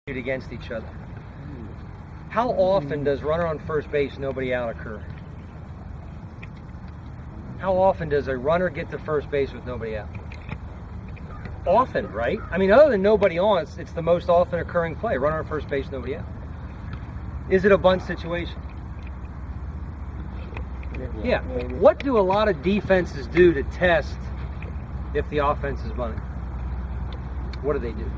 against each other. How often does runner on first base, nobody out occur? How often does a runner get to first base with nobody out? Often, right? I mean, other than nobody on, it's the most often occurring play. Runner on first base, nobody out. Is it a bunt situation? Yeah. What do a lot of defenses do to test if the offense is bunting? What do they do?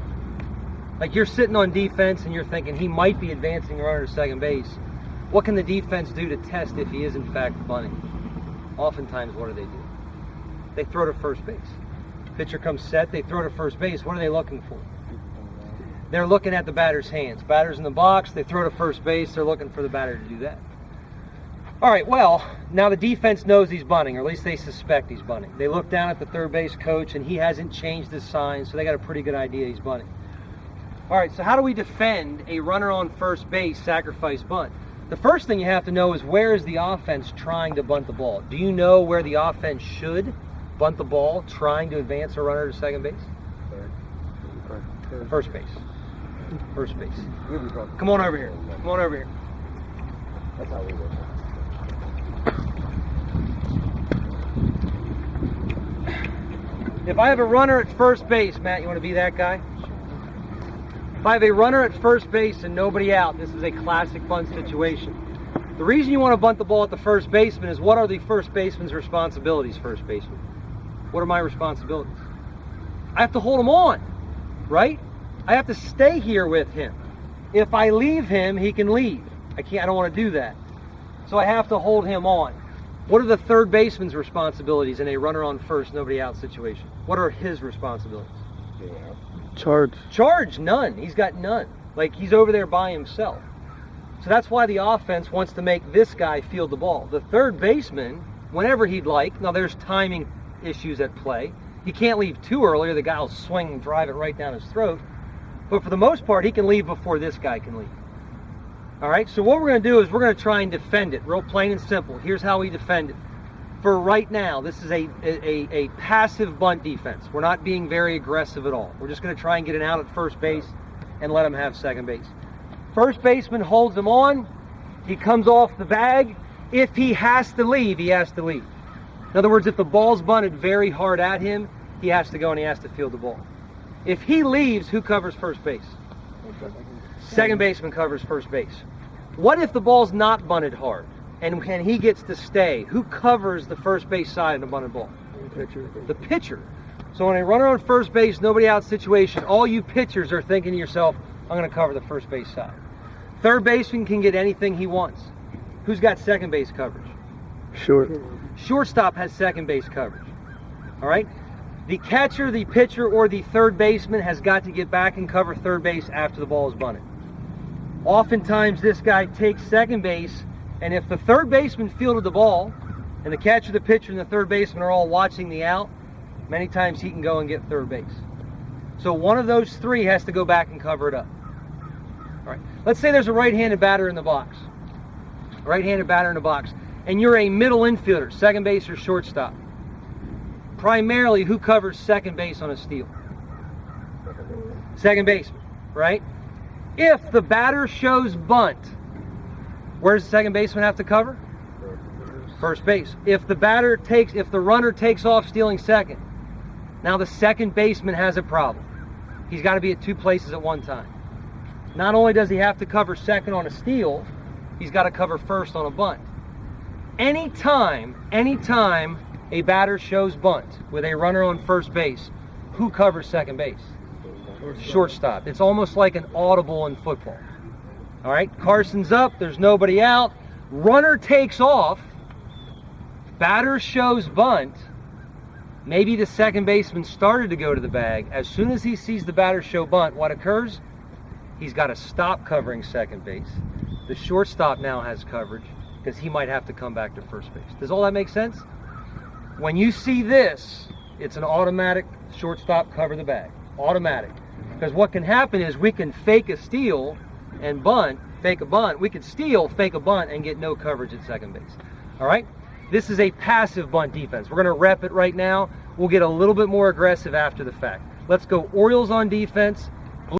Like, you're sitting on defense and you're thinking he might be advancing the runner to second base. What can the defense do to test if he is in fact bunting? Oftentimes, what do? They throw to first base. Pitcher comes set, they throw to first base. What are they looking for? They're looking at the batter's hands. Batter's in the box, they throw to first base, they're looking for the batter to do that. All right, well, now the defense knows he's bunting, or at least they suspect he's bunting. They look down at the third base coach and he hasn't changed his sign, so they got a pretty good idea he's bunting. All right, so how do we defend a runner on first base sacrifice bunt? The first thing you have to know is, where is the offense trying to bunt the ball? Do you know where the offense should bunt the ball, trying to advance a runner to second base? First base. First base. Come on over here. Come on over here. That's how we do it. If I have a runner at first base, Matt, you want to be that guy? If I have a runner at first base and nobody out, this is a classic bunt situation. The reason you want to bunt the ball at the first baseman is, what are the first baseman's responsibilities, first baseman? What are my responsibilities? I have to hold him on, right? I have to stay here with him. If I leave him, he can leave. I don't want to do that. So I have to hold him on. What are the third baseman's responsibilities in a runner on first, nobody out situation? What are his responsibilities? Charge, none. He's got none. Like, he's over there by himself. So that's why the offense wants to make this guy field the ball. The third baseman, whenever he'd like, now there's timing issues at play. He can't leave too early or the guy will swing and drive it right down his throat. But for the most part, he can leave before this guy can leave. All right, so what we're going to do is we're going to try and defend it, real plain and simple. Here's how we defend it. For right now, this is a passive bunt defense. We're not being very aggressive at all. We're just going to try and get an out at first base and let him have second base. First baseman holds him on. He comes off the bag. If he has to leave, he has to leave. In other words, if the ball's bunted very hard at him, he has to go and he has to field the ball. If he leaves, who covers first base? Second baseman covers first base. What if the ball's not bunted hard and he gets to stay? Who covers the first base side of the bunted ball? The pitcher. So in a runner on first base, nobody out situation, all you pitchers are thinking to yourself, I'm going to cover the first base side. Third baseman can get anything he wants. Who's got second base coverage? Shortstop has second base coverage. All right? The catcher, the pitcher, or the third baseman has got to get back and cover third base after the ball is bunted. Oftentimes, this guy takes second base, and if the third baseman fielded the ball, and the catcher, the pitcher, and the third baseman are all watching the out, many times he can go and get third base. So one of those three has to go back and cover it up. All right. Let's say there's a right-handed batter in the box. Right-handed batter in the box. And you're a middle infielder, second base or shortstop. Primarily, who covers second base on a steal? Second baseman, right? If the batter shows bunt, where does the second baseman have to cover? First base. If the runner takes off stealing second, now the second baseman has a problem. He's got to be at two places at one time. Not only does he have to cover second on a steal, he's got to cover first on a bunt. Anytime a batter shows bunt with a runner on first base, who covers second base? Shortstop. It's almost like an audible in football. All right, Carson's up, there's nobody out, runner takes off, batter shows bunt, maybe the second baseman started to go to the bag. As soon as he sees the batter show bunt, what occurs? He's got to stop covering second base. The shortstop now has coverage because he might have to come back to first base. Does all that make sense? When you see this, it's an automatic shortstop cover the bag. Automatic. Because what can happen is we can fake a steal and bunt, fake a bunt. We could steal, fake a bunt, and get no coverage at second base. All right? This is a passive bunt defense. We're going to rep it right now. We'll get a little bit more aggressive after the fact. Let's go Orioles on defense.